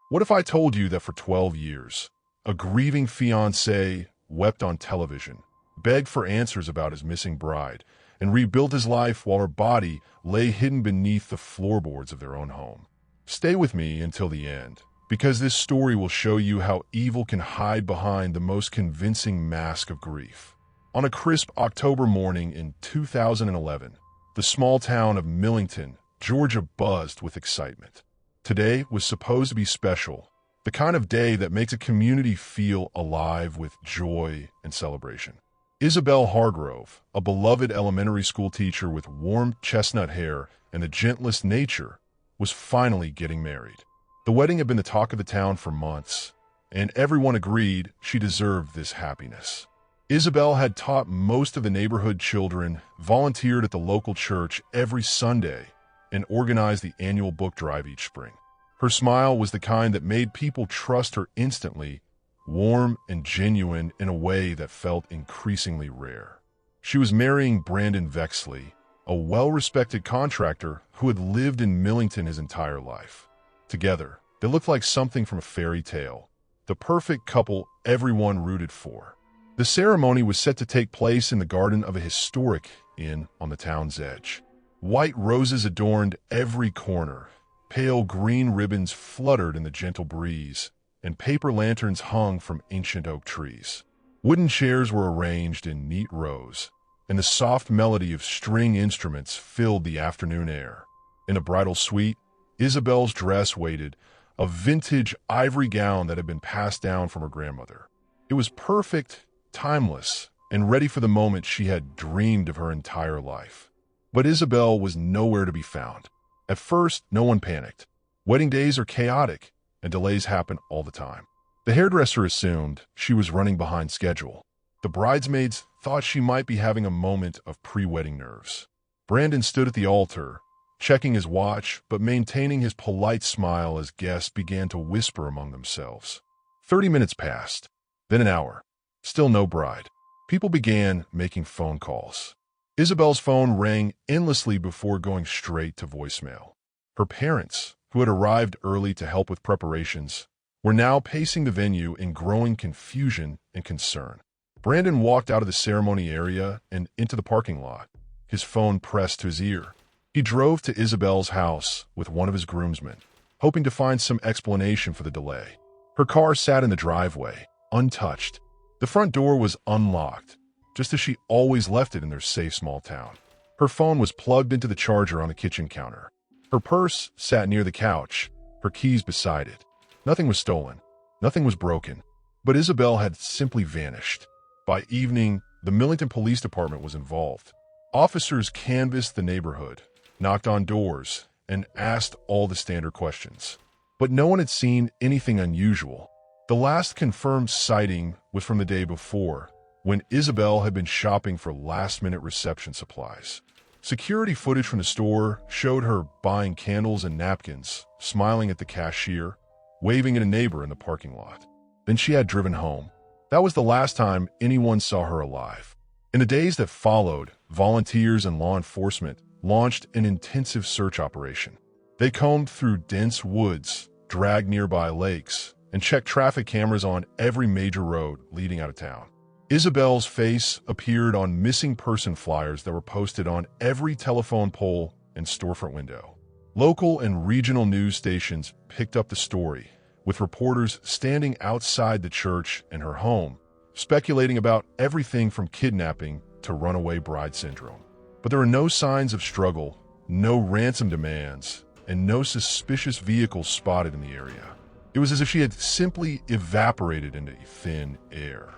What if I told you that for 12 years, a grieving fiancé wept on television, begged for answers about his missing bride, and rebuilt his life while her body lay hidden beneath the floorboards of their own home? Stay with me until the end, because this story will show you how evil can hide behind the most convincing mask of grief. On a crisp October morning in 2011, the small town of Millington, Georgia buzzed with excitement. Today was supposed to be special, the kind of day that makes a community feel alive with joy and celebration. Isabelle Hargrove, a beloved elementary school teacher with warm chestnut hair and the gentlest nature, was finally getting married. The wedding had been the talk of the town for months, and everyone agreed she deserved this happiness. Isabelle had taught most of the neighborhood children, volunteered at the local church every Sunday, and organized the annual book drive each spring. Her smile was the kind that made people trust her instantly, warm and genuine in a way that felt increasingly rare. She was marrying Brandon Vexley, a well-respected contractor who had lived in Millington his entire life. Together, they looked like something from a fairy tale, the perfect couple everyone rooted for. The ceremony was set to take place in the garden of a historic inn on the town's edge. White roses adorned every corner, pale green ribbons fluttered in the gentle breeze, and paper lanterns hung from ancient oak trees. Wooden chairs were arranged in neat rows, and the soft melody of string instruments filled the afternoon air. In the bridal suite, Isabelle's dress waited, a vintage ivory gown that had been passed down from her grandmother. It was perfect, timeless, and ready for the moment she had dreamed of her entire life. But Isabelle was nowhere to be found. At first, no one panicked. Wedding days are chaotic, and delays happen all the time. The hairdresser assumed she was running behind schedule. The bridesmaids thought she might be having a moment of pre-wedding nerves. Brandon stood at the altar, checking his watch but maintaining his polite smile as guests began to whisper among themselves. 30 minutes passed, then an hour. Still no bride. People began making phone calls. Isabelle's phone rang endlessly before going straight to voicemail. Her parents, who had arrived early to help with preparations, were now pacing the venue in growing confusion and concern. Brandon walked out of the ceremony area and into the parking lot, his phone pressed to his ear. He drove to Isabelle's house with one of his groomsmen, hoping to find some explanation for the delay. Her car sat in the driveway, untouched. The front door was unlocked, just as she always left it in their safe small town. Her phone was plugged into the charger on the kitchen counter. Her purse sat near the couch, her keys beside it. Nothing was stolen. Nothing was broken. But Isabelle had simply vanished. By evening, the Millington Police Department was involved. Officers canvassed the neighborhood, knocked on doors, and asked all the standard questions. But no one had seen anything unusual. The last confirmed sighting was from the day before, when Isabelle had been shopping for last-minute reception supplies. Security footage from the store showed her buying candles and napkins, smiling at the cashier, waving at a neighbor in the parking lot. Then she had driven home. That was the last time anyone saw her alive. In the days that followed, volunteers and law enforcement launched an intensive search operation. They combed through dense woods, dragged nearby lakes, and checked traffic cameras on every major road leading out of town. Isabelle's face appeared on missing person flyers that were posted on every telephone pole and storefront window. Local and regional news stations picked up the story, with reporters standing outside the church and her home, speculating about everything from kidnapping to runaway bride syndrome. But there were no signs of struggle, no ransom demands, and no suspicious vehicles spotted in the area. It was as if she had simply evaporated into thin air.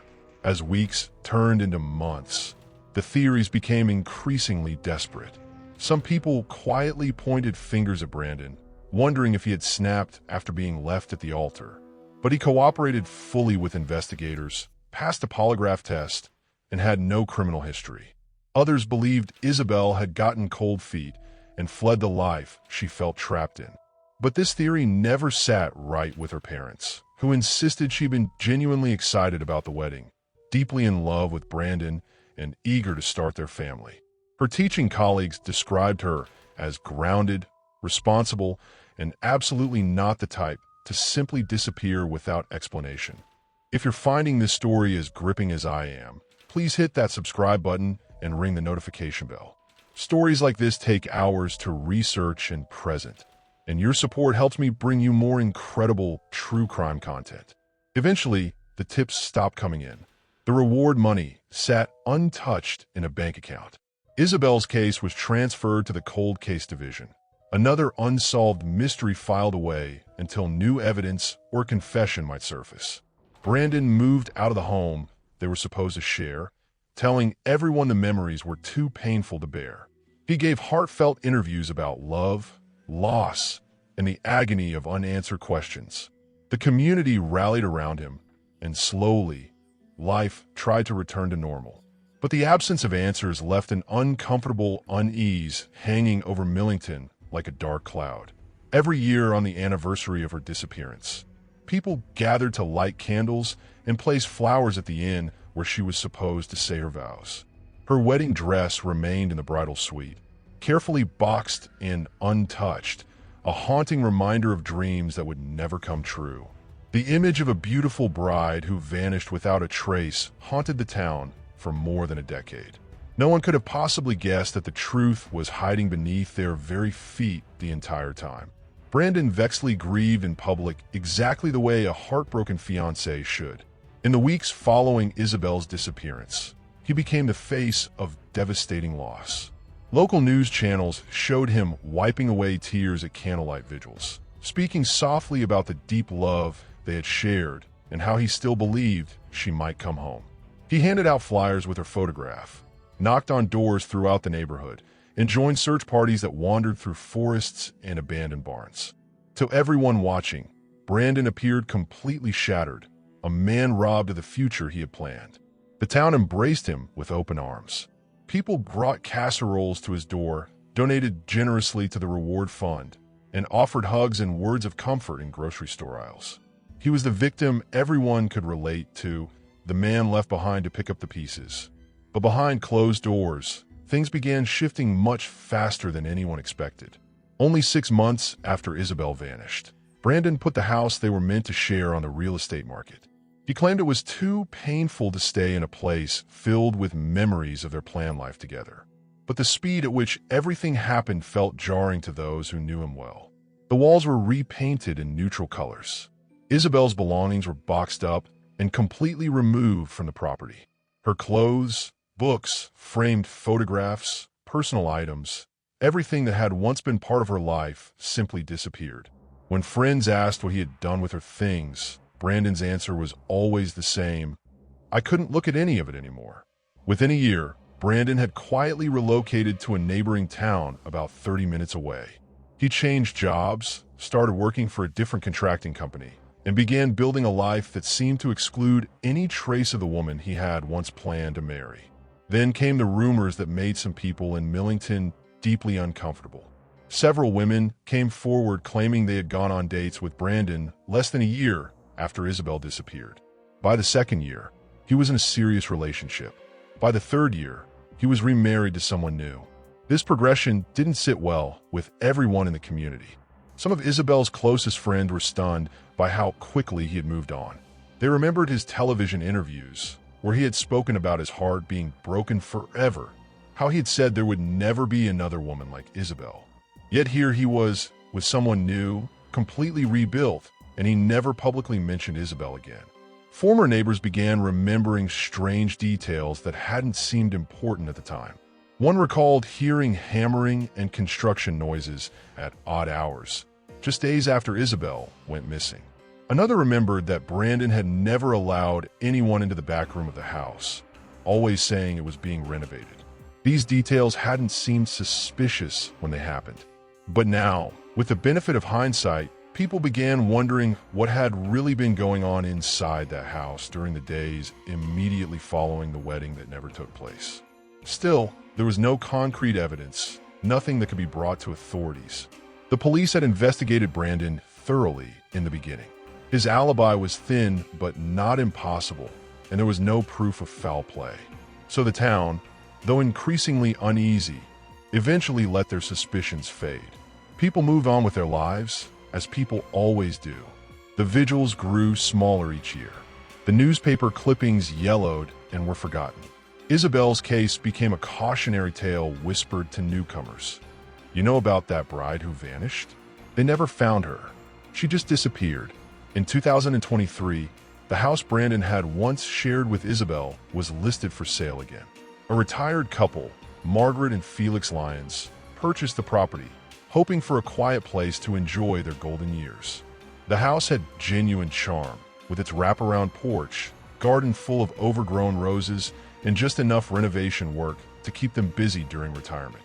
As weeks turned into months, the theories became increasingly desperate. Some people quietly pointed fingers at Brandon, wondering if he had snapped after being left at the altar. But he cooperated fully with investigators, passed a polygraph test, and had no criminal history. Others believed Isabelle had gotten cold feet and fled the life she felt trapped in. But this theory never sat right with her parents, who insisted she'd been genuinely excited about the wedding, deeply in love with Brandon and eager to start their family. Her teaching colleagues described her as grounded, responsible, and absolutely not the type to simply disappear without explanation. If you're finding this story as gripping as I am, please hit that subscribe button and ring the notification bell. Stories like this take hours to research and present, and your support helps me bring you more incredible true crime content. Eventually, the tips stopped coming in. The reward money sat untouched in a bank account. Isabelle's case was transferred to the cold case division. Another unsolved mystery filed away until new evidence or confession might surface. Brandon moved out of the home they were supposed to share, telling everyone the memories were too painful to bear. He gave heartfelt interviews about love, loss, and the agony of unanswered questions. The community rallied around him, and slowly, life tried to return to normal. But the absence of answers left an uncomfortable unease hanging over Millington like a dark cloud. Every year on the anniversary of her disappearance, people gathered to light candles and place flowers at the inn where she was supposed to say her vows. Her wedding dress remained in the bridal suite, carefully boxed and untouched, a haunting reminder of dreams that would never come true. The image of a beautiful bride who vanished without a trace haunted the town for more than a decade. No one could have possibly guessed that the truth was hiding beneath their very feet the entire time. Brandon Vexley grieved in public exactly the way a heartbroken fiancé should. In the weeks following Isabelle's disappearance, he became the face of devastating loss. Local news channels showed him wiping away tears at candlelight vigils, speaking softly about the deep love they had shared and how he still believed she might come home. He handed out flyers with her photograph, knocked on doors throughout the neighborhood, and joined search parties that wandered through forests and abandoned barns. To everyone watching, Brandon appeared completely shattered, a man robbed of the future he had planned. The town embraced him with open arms. People brought casseroles to his door, donated generously to the reward fund, and offered hugs and words of comfort in grocery store aisles. He was the victim everyone could relate to, the man left behind to pick up the pieces. But behind closed doors, things began shifting much faster than anyone expected. Only 6 months after Isabelle vanished, Brandon put the house they were meant to share on the real estate market. He claimed it was too painful to stay in a place filled with memories of their planned life together. But the speed at which everything happened felt jarring to those who knew him well. The walls were repainted in neutral colors. Isabelle's belongings were boxed up and completely removed from the property. Her clothes, books, framed photographs, personal items, everything that had once been part of her life simply disappeared. When friends asked what he had done with her things, Brandon's answer was always the same: "I couldn't look at any of it anymore." Within a year, Brandon had quietly relocated to a neighboring town about 30 minutes away. He changed jobs, started working for a different contracting company, and began building a life that seemed to exclude any trace of the woman he had once planned to marry. Then came the rumors that made some people in Millington deeply uncomfortable. Several women came forward claiming they had gone on dates with Brandon less than a year after Isabelle disappeared. By the second year, he was in a serious relationship. By the third year, he was remarried to someone new. This progression didn't sit well with everyone in the community. Some of Isabelle's closest friends were stunned by how quickly he had moved on. They remembered his television interviews, where he had spoken about his heart being broken forever, how he had said there would never be another woman like Isabelle. Yet here he was with someone new, completely rebuilt, and he never publicly mentioned Isabelle again. Former neighbors began remembering strange details that hadn't seemed important at the time. One recalled hearing hammering and construction noises at odd hours, just days after Isabelle went missing. Another remembered that Brandon had never allowed anyone into the back room of the house, always saying it was being renovated. These details hadn't seemed suspicious when they happened. But now, with the benefit of hindsight, people began wondering what had really been going on inside that house during the days immediately following the wedding that never took place. Still, there was no concrete evidence, nothing that could be brought to authorities. The police had investigated Brandon thoroughly in the beginning. His alibi was thin but not impossible, and there was no proof of foul play. So the town, though increasingly uneasy, eventually let their suspicions fade. People moved on with their lives, as people always do, The vigils grew smaller each year. The newspaper clippings yellowed and were forgotten. Isabelle's case became a cautionary tale whispered to newcomers. You know about that bride who vanished? They never found her. She just disappeared. In 2023, the house Brandon had once shared with Isabelle was listed for sale again. A retired couple, Margaret and Felix Lyons, purchased the property, hoping for a quiet place to enjoy their golden years. The house had genuine charm, with its wraparound porch, garden full of overgrown roses, and just enough renovation work to keep them busy during retirement.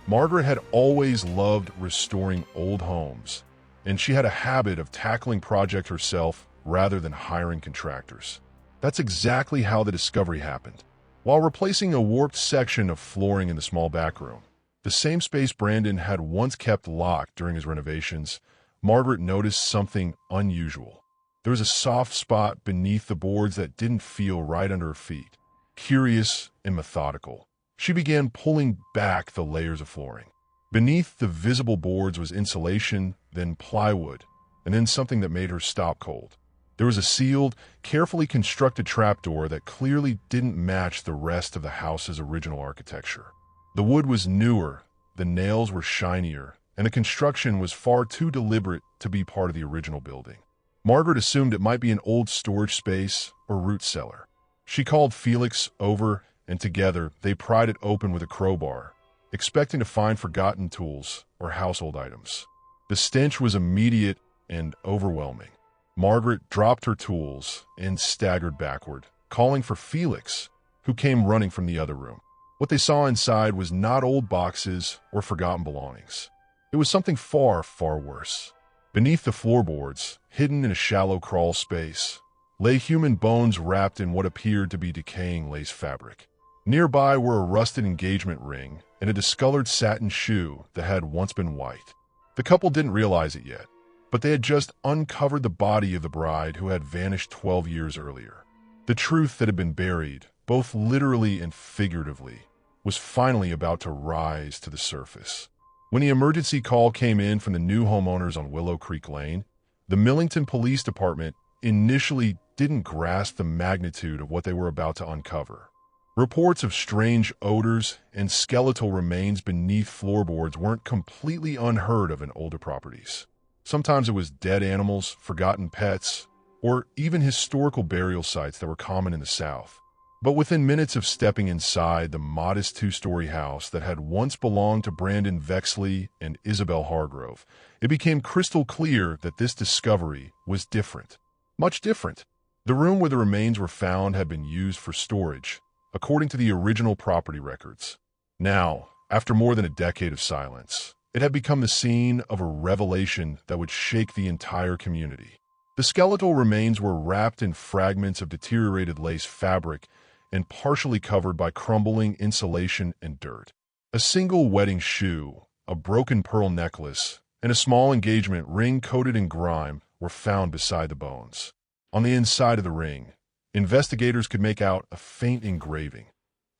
Margaret had always loved restoring old homes, and she had a habit of tackling projects herself rather than hiring contractors. That's exactly how the discovery happened. While replacing a warped section of flooring in the small back room, the same space Brandon had once kept locked during his renovations, Margaret noticed something unusual. There was a soft spot beneath the boards that didn't feel right under her feet. Curious and methodical, she began pulling back the layers of flooring. Beneath the visible boards was insulation, then plywood, and then something that made her stop cold. There was a sealed, carefully constructed trapdoor that clearly didn't match the rest of the house's original architecture. The wood was newer, the nails were shinier, and the construction was far too deliberate to be part of the original building. Margaret assumed it might be an old storage space or root cellar. She called Felix over, and together they pried it open with a crowbar, expecting to find forgotten tools or household items. The stench was immediate and overwhelming. Margaret dropped her tools and staggered backward, calling for Felix, who came running from the other room. What they saw inside was not old boxes or forgotten belongings. It was something far, far worse. Beneath the floorboards, hidden in a shallow crawl space, lay human bones wrapped in what appeared to be decaying lace fabric. Nearby were a rusted engagement ring and a discolored satin shoe that had once been white. The couple didn't realize it yet, but they had just uncovered the body of the bride who had vanished 12 years earlier. The truth that had been buried, both literally and figuratively, was finally about to rise to the surface. When the emergency call came in from the new homeowners on Willow Creek Lane, the Millington Police Department initially didn't grasp the magnitude of what they were about to uncover. Reports of strange odors and skeletal remains beneath floorboards weren't completely unheard of in older properties. Sometimes it was dead animals, forgotten pets, or even historical burial sites that were common in the South. But within minutes of stepping inside the modest two-story house that had once belonged to Brandon Vexley and Isabelle Hargrove, it became crystal clear that this discovery was different. Much different. The room where the remains were found had been used for storage, according to the original property records. Now, after more than a decade of silence, it had become the scene of a revelation that would shake the entire community. The skeletal remains were wrapped in fragments of deteriorated lace fabric and partially covered by crumbling insulation and dirt. A single wedding shoe, a broken pearl necklace, and a small engagement ring coated in grime were found beside the bones. On the inside of the ring, investigators could make out a faint engraving,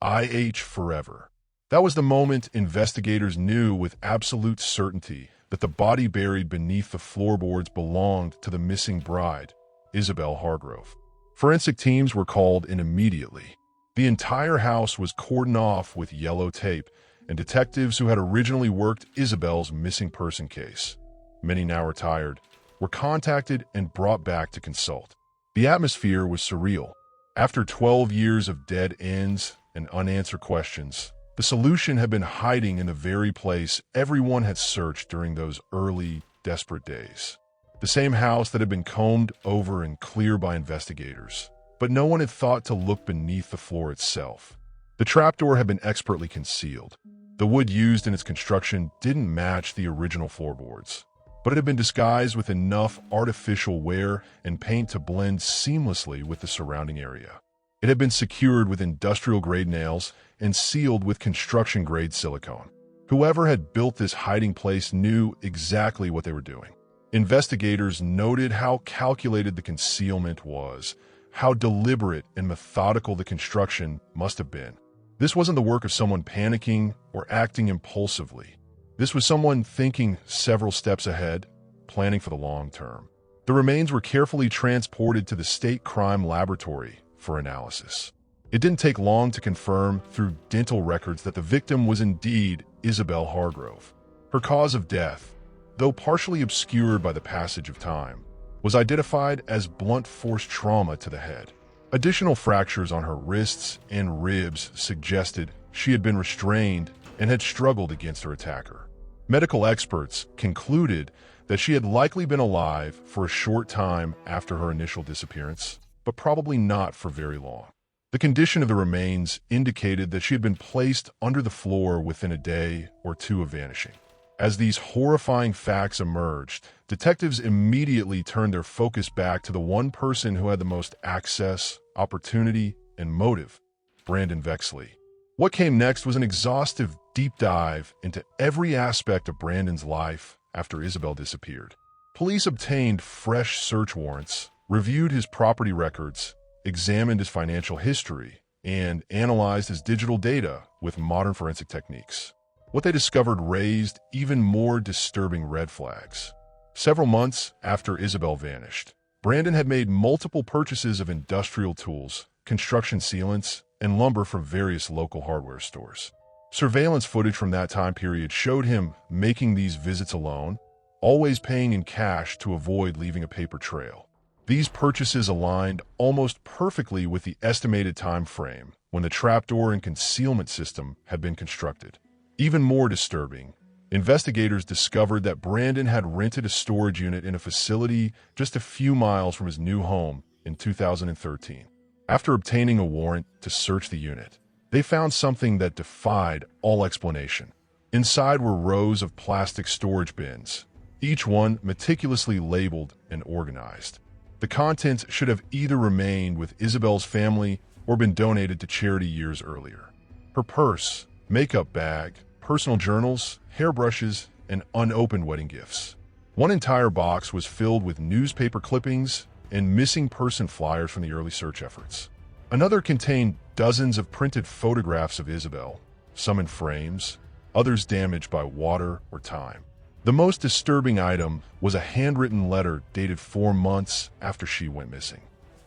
IH Forever. That was the moment investigators knew with absolute certainty that the body buried beneath the floorboards belonged to the missing bride, Isabelle Hargrove. Forensic teams were called in immediately. The entire house was cordoned off with yellow tape, and detectives who had originally worked Isabelle's missing person case, many now retired, were contacted and brought back to consult. The atmosphere was surreal. After 12 years of dead ends and unanswered questions, the solution had been hiding in the very place everyone had searched during those early, desperate days. The same house that had been combed over and cleared by investigators, but no one had thought to look beneath the floor itself. The trapdoor had been expertly concealed. The wood used in its construction didn't match the original floorboards, but it had been disguised with enough artificial wear and paint to blend seamlessly with the surrounding area. It had been secured with industrial-grade nails and sealed with construction-grade silicone. Whoever had built this hiding place knew exactly what they were doing. Investigators noted how calculated the concealment was, how deliberate and methodical the construction must have been. This wasn't the work of someone panicking or acting impulsively. This was someone thinking several steps ahead, planning for the long term. The remains were carefully transported to the state crime laboratory for analysis. It didn't take long to confirm through dental records that the victim was indeed Isabelle Hargrove. Her cause of death, though partially obscured by the passage of time, was identified as blunt force trauma to the head. Additional fractures on her wrists and ribs suggested she had been restrained and had struggled against her attacker. Medical experts concluded that she had likely been alive for a short time after her initial disappearance, but probably not for very long. The condition of the remains indicated that she had been placed under the floor within a day or two of vanishing. As these horrifying facts emerged, detectives immediately turned their focus back to the one person who had the most access, opportunity, and motive: Brandon Vexley. What came next was an exhaustive deep dive into every aspect of Brandon's life after Isabelle disappeared. Police obtained fresh search warrants, reviewed his property records, examined his financial history, and analyzed his digital data with modern forensic techniques. What they discovered raised even more disturbing red flags. Several months after Isabelle vanished, Brandon had made multiple purchases of industrial tools, construction sealants, and lumber from various local hardware stores. Surveillance footage from that time period showed him making these visits alone, always paying in cash to avoid leaving a paper trail. These purchases aligned almost perfectly with the estimated time frame when the trapdoor and concealment system had been constructed. Even more disturbing, investigators discovered that Brandon had rented a storage unit in a facility just a few miles from his new home in 2013. After obtaining a warrant to search the unit, they found something that defied all explanation. Inside were rows of plastic storage bins, each one meticulously labeled and organized. The contents should have either remained with Isabelle's family or been donated to charity years earlier. Her purse, makeup bag, personal journals, hairbrushes, and unopened wedding gifts. One entire box was filled with newspaper clippings and missing person flyers from the early search efforts. Another contained dozens of printed photographs of Isabelle, some in frames, others damaged by water or time. The most disturbing item was a handwritten letter dated 4 months after she went missing.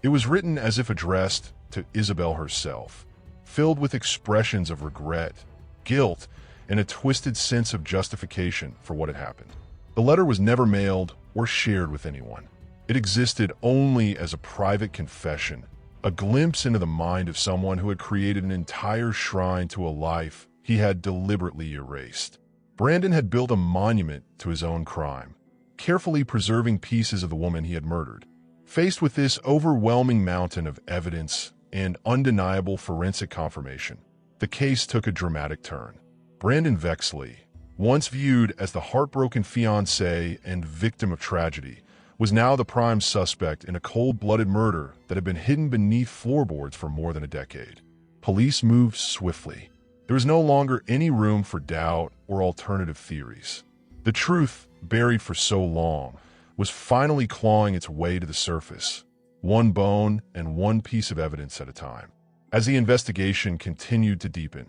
It was written as if addressed to Isabelle herself, filled with expressions of regret, guilt, and a twisted sense of justification for what had happened. The letter was never mailed or shared with anyone. It existed only as a private confession, a glimpse into the mind of someone who had created an entire shrine to a life he had deliberately erased. Brandon had built a monument to his own crime, carefully preserving pieces of the woman he had murdered. Faced with this overwhelming mountain of evidence and undeniable forensic confirmation, the case took a dramatic turn. Brandon Vexley, once viewed as the heartbroken fiancé and victim of tragedy, was now the prime suspect in a cold-blooded murder that had been hidden beneath floorboards for more than a decade. Police moved swiftly. There was no longer any room for doubt or alternative theories. The truth, buried for so long, was finally clawing its way to the surface, one bone and one piece of evidence at a time. As the investigation continued to deepen,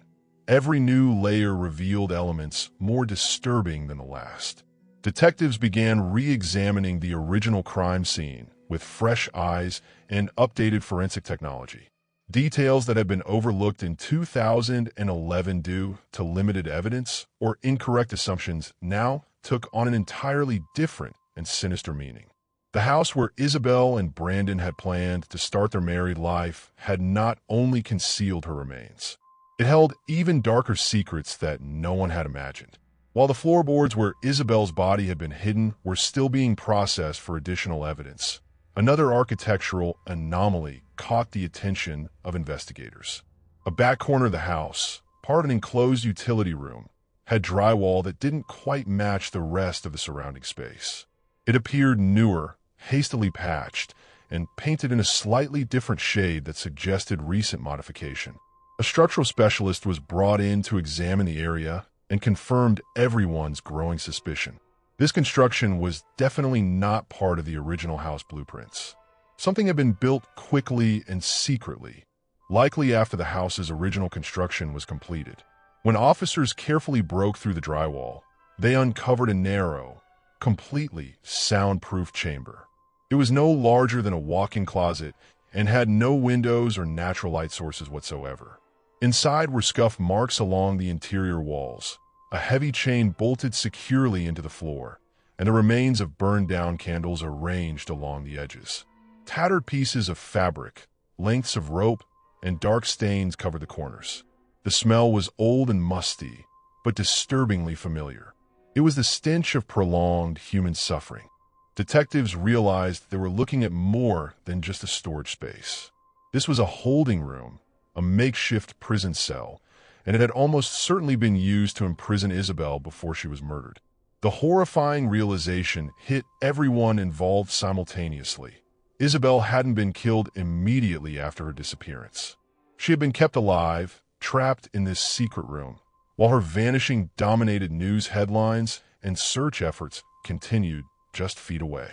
every new layer revealed elements more disturbing than the last. Detectives began re-examining the original crime scene with fresh eyes and updated forensic technology. Details that had been overlooked in 2011 due to limited evidence or incorrect assumptions now took on an entirely different and sinister meaning. The house where Isabelle and Brandon had planned to start their married life had not only concealed her remains, it held even darker secrets that no one had imagined. While the floorboards where Isabelle's body had been hidden were still being processed for additional evidence, another architectural anomaly caught the attention of investigators. A back corner of the house, part of an enclosed utility room, had drywall that didn't quite match the rest of the surrounding space. It appeared newer, hastily patched, and painted in a slightly different shade that suggested recent modification. A structural specialist was brought in to examine the area and confirmed everyone's growing suspicion. This construction was definitely not part of the original house blueprints. Something had been built quickly and secretly, likely after the house's original construction was completed. When officers carefully broke through the drywall, they uncovered a narrow, completely soundproof chamber. It was no larger than a walk-in closet and had no windows or natural light sources whatsoever. Inside were scuff marks along the interior walls, a heavy chain bolted securely into the floor, and the remains of burned-down candles arranged along the edges. Tattered pieces of fabric, lengths of rope, and dark stains covered the corners. The smell was old and musty, but disturbingly familiar. It was the stench of prolonged human suffering. Detectives realized they were looking at more than just a storage space. This was a holding room, a makeshift prison cell, and it had almost certainly been used to imprison Isabelle before she was murdered. The horrifying realization hit everyone involved simultaneously. Isabelle hadn't been killed immediately after her disappearance. She had been kept alive, trapped in this secret room, while her vanishing dominated news headlines and search efforts continued just feet away.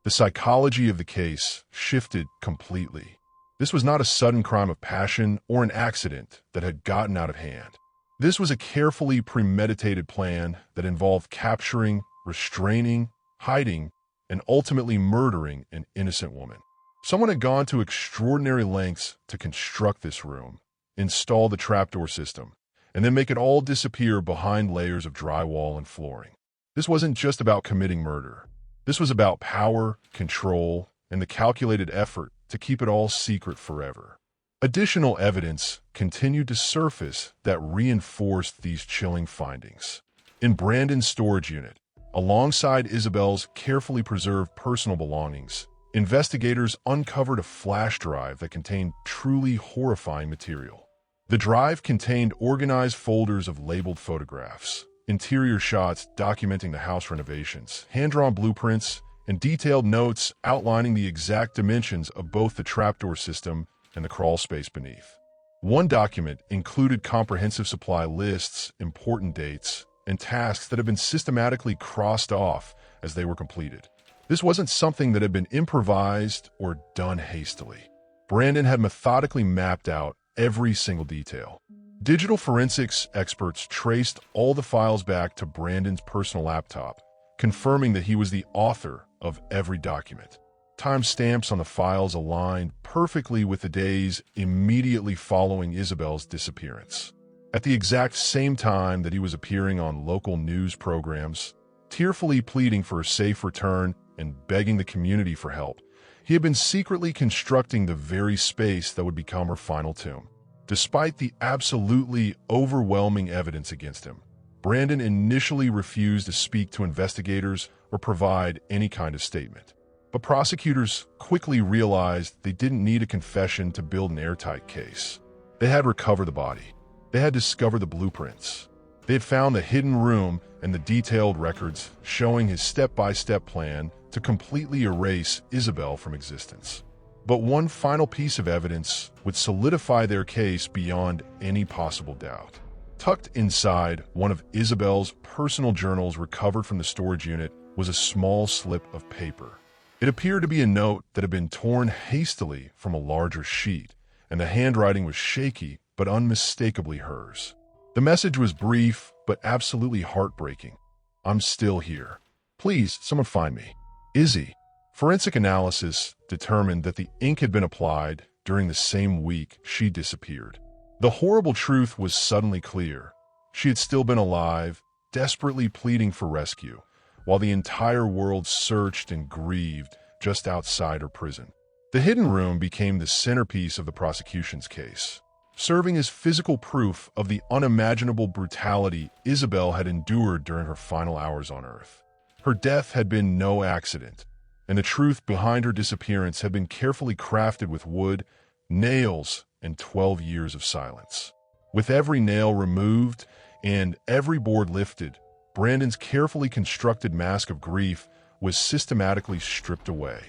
The psychology of the case shifted completely. This was not a sudden crime of passion or an accident that had gotten out of hand. This was a carefully premeditated plan that involved capturing, restraining, hiding, and ultimately murdering an innocent woman. Someone had gone to extraordinary lengths to construct this room, install the trapdoor system, and then make it all disappear behind layers of drywall and flooring. This wasn't just about committing murder. This was about power, control, and the calculated effort to keep it all secret forever. Additional evidence continued to surface that reinforced these chilling findings. In Brandon's storage unit, alongside Isabelle's carefully preserved personal belongings, investigators uncovered a flash drive that contained truly horrifying material. The drive contained organized folders of labeled photographs, interior shots documenting the house renovations, hand-drawn blueprints, and detailed notes outlining the exact dimensions of both the trapdoor system and the crawl space beneath. One document included comprehensive supply lists, important dates, and tasks that had been systematically crossed off as they were completed. This wasn't something that had been improvised or done hastily. Brandon had methodically mapped out every single detail. Digital forensics experts traced all the files back to Brandon's personal laptop, confirming that he was the author of every document. Timestamps on the files aligned perfectly with the days immediately following Isabelle's disappearance. At the exact same time that he was appearing on local news programs, tearfully pleading for a safe return and begging the community for help, he had been secretly constructing the very space that would become her final tomb. Despite the absolutely overwhelming evidence against him, Brandon initially refused to speak to investigators or provide any kind of statement. But prosecutors quickly realized they didn't need a confession to build an airtight case. They had recovered the body. They had discovered the blueprints. They had found the hidden room and the detailed records showing his step-by-step plan to completely erase Isabelle from existence. But one final piece of evidence would solidify their case beyond any possible doubt. Tucked inside one of Isabelle's personal journals recovered from the storage unit was a small slip of paper. It appeared to be a note that had been torn hastily from a larger sheet, and the handwriting was shaky but unmistakably hers. The message was brief but absolutely heartbreaking. "I'm still here. Please, someone find me. Izzy." Forensic analysis determined that the ink had been applied during the same week she disappeared. The horrible truth was suddenly clear. She had still been alive, desperately pleading for rescue, while the entire world searched and grieved just outside her prison. The hidden room became the centerpiece of the prosecution's case, serving as physical proof of the unimaginable brutality Isabelle had endured during her final hours on Earth. Her death had been no accident, and the truth behind her disappearance had been carefully crafted with wood, nails, and 12 years of silence. With every nail removed and every board lifted, Brandon's carefully constructed mask of grief was systematically stripped away.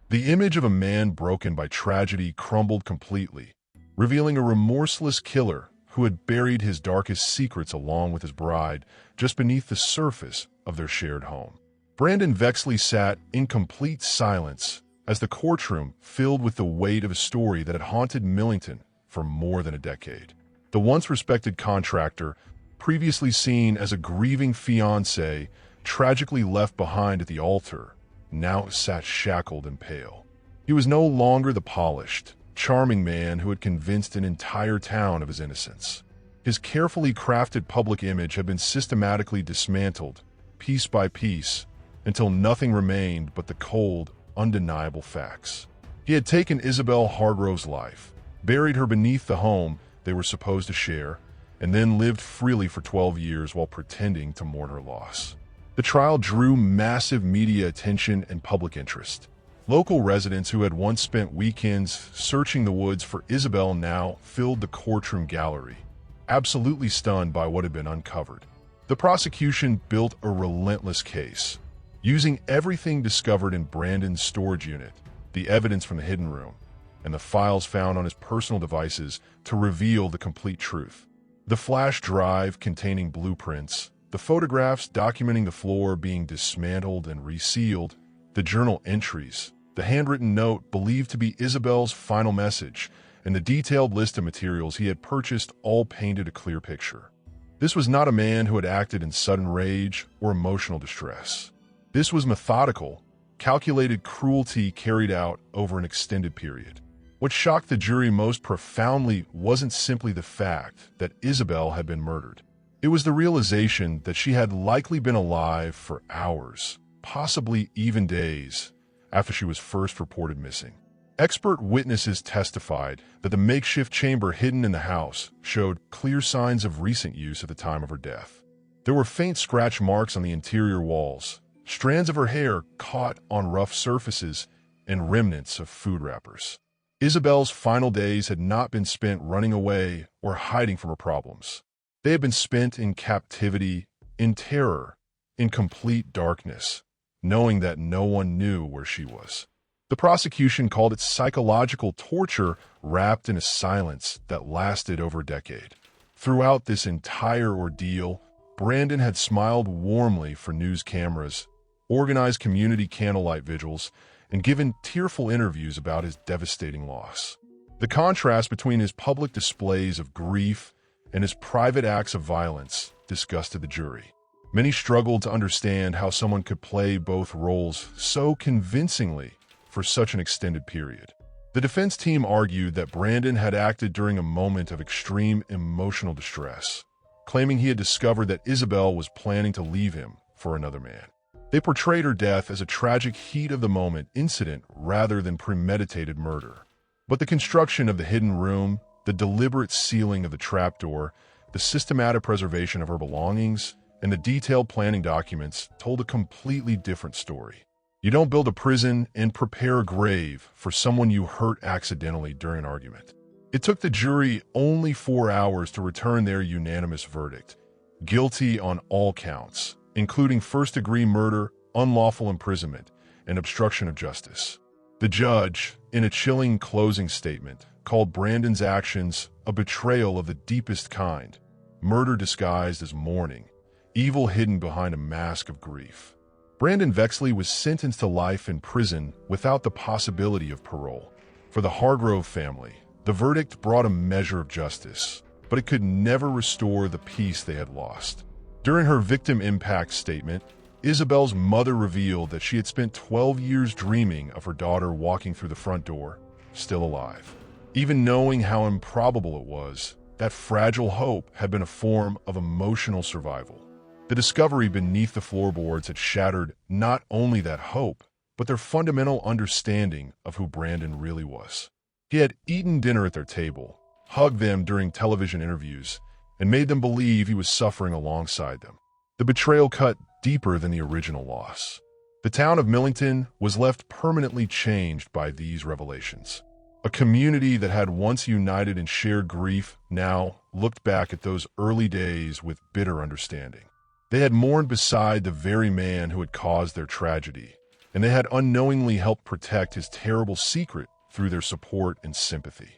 The image of a man broken by tragedy crumbled completely, revealing a remorseless killer who had buried his darkest secrets along with his bride just beneath the surface of their shared home. Brandon Vexley sat in complete silence as the courtroom filled with the weight of a story that had haunted Millington for more than a decade. The once respected contractor, previously seen as a grieving fiancé, tragically left behind at the altar, now sat shackled and pale. He was no longer the polished, charming man who had convinced an entire town of his innocence. His carefully crafted public image had been systematically dismantled, piece by piece, until nothing remained but the cold, undeniable facts. He had taken Isabelle Hargrove's life, buried her beneath the home they were supposed to share, and then lived freely for 12 years while pretending to mourn her loss. The trial drew massive media attention and public interest. Local residents who had once spent weekends searching the woods for Isabelle now filled the courtroom gallery, absolutely stunned by what had been uncovered. The prosecution built a relentless case, using everything discovered in Brandon's storage unit, the evidence from the hidden room, and the files found on his personal devices to reveal the complete truth. The flash drive containing blueprints, the photographs documenting the floor being dismantled and resealed, the journal entries, the handwritten note believed to be Isabelle's final message, and the detailed list of materials he had purchased all painted a clear picture. This was not a man who had acted in sudden rage or emotional distress. This was methodical, calculated cruelty carried out over an extended period. What shocked the jury most profoundly wasn't simply the fact that Isabelle had been murdered. It was the realization that she had likely been alive for hours, possibly even days, after she was first reported missing. Expert witnesses testified that the makeshift chamber hidden in the house showed clear signs of recent use at the time of her death. There were faint scratch marks on the interior walls, strands of her hair caught on rough surfaces, and remnants of food wrappers. Isabelle's final days had not been spent running away or hiding from her problems. They had been spent in captivity, in terror, in complete darkness, knowing that no one knew where she was. The prosecution called it psychological torture wrapped in a silence that lasted over a decade. Throughout this entire ordeal, Brandon had smiled warmly for news cameras, organized community candlelight vigils, and given tearful interviews about his devastating loss. The contrast between his public displays of grief and his private acts of violence disgusted the jury. Many struggled to understand how someone could play both roles so convincingly for such an extended period. The defense team argued that Brandon had acted during a moment of extreme emotional distress, claiming he had discovered that Isabelle was planning to leave him for another man. They portrayed her death as a tragic heat-of-the-moment incident rather than premeditated murder. But the construction of the hidden room, the deliberate sealing of the trapdoor, the systematic preservation of her belongings, and the detailed planning documents told a completely different story. You don't build a prison and prepare a grave for someone you hurt accidentally during an argument. It took the jury only 4 hours to return their unanimous verdict: guilty on all counts, including first-degree murder, unlawful imprisonment, and obstruction of justice. The judge, in a chilling closing statement, called Brandon's actions a betrayal of the deepest kind, murder disguised as mourning, evil hidden behind a mask of grief. Brandon Vexley was sentenced to life in prison without the possibility of parole. For the Hargrove family, the verdict brought a measure of justice, but it could never restore the peace they had lost. During her victim impact statement, Isabelle's mother revealed that she had spent 12 years dreaming of her daughter walking through the front door, still alive. Even knowing how improbable it was, that fragile hope had been a form of emotional survival. The discovery beneath the floorboards had shattered not only that hope, but their fundamental understanding of who Brandon really was. He had eaten dinner at their table, hugged them during television interviews, and made them believe he was suffering alongside them. The betrayal cut deeper than the original loss. The town of Millington was left permanently changed by these revelations. A community that had once united in shared grief now looked back at those early days with bitter understanding. They had mourned beside the very man who had caused their tragedy, and they had unknowingly helped protect his terrible secret through their support and sympathy.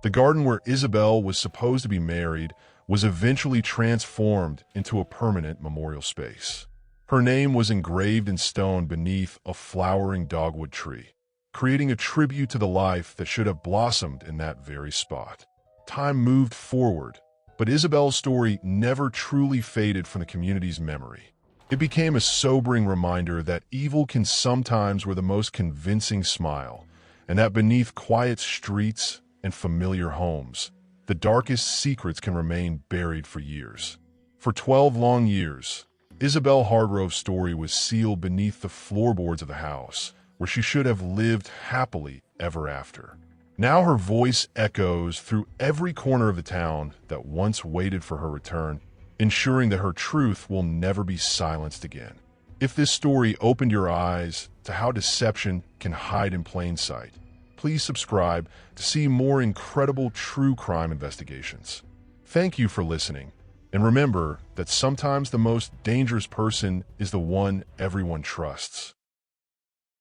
The garden where Isabelle was supposed to be married was eventually transformed into a permanent memorial space. Her name was engraved in stone beneath a flowering dogwood tree, creating a tribute to the life that should have blossomed in that very spot. Time moved forward, but Isabelle's story never truly faded from the community's memory. It became a sobering reminder that evil can sometimes wear the most convincing smile, and that beneath quiet streets and familiar homes, the darkest secrets can remain buried for years. For 12 long years, Isabelle Hargrove's story was sealed beneath the floorboards of the house, where she should have lived happily ever after. Now her voice echoes through every corner of the town that once waited for her return, ensuring that her truth will never be silenced again. If this story opened your eyes to how deception can hide in plain sight, please subscribe to see more incredible true crime investigations. Thank you for listening, and remember that sometimes the most dangerous person is the one everyone trusts.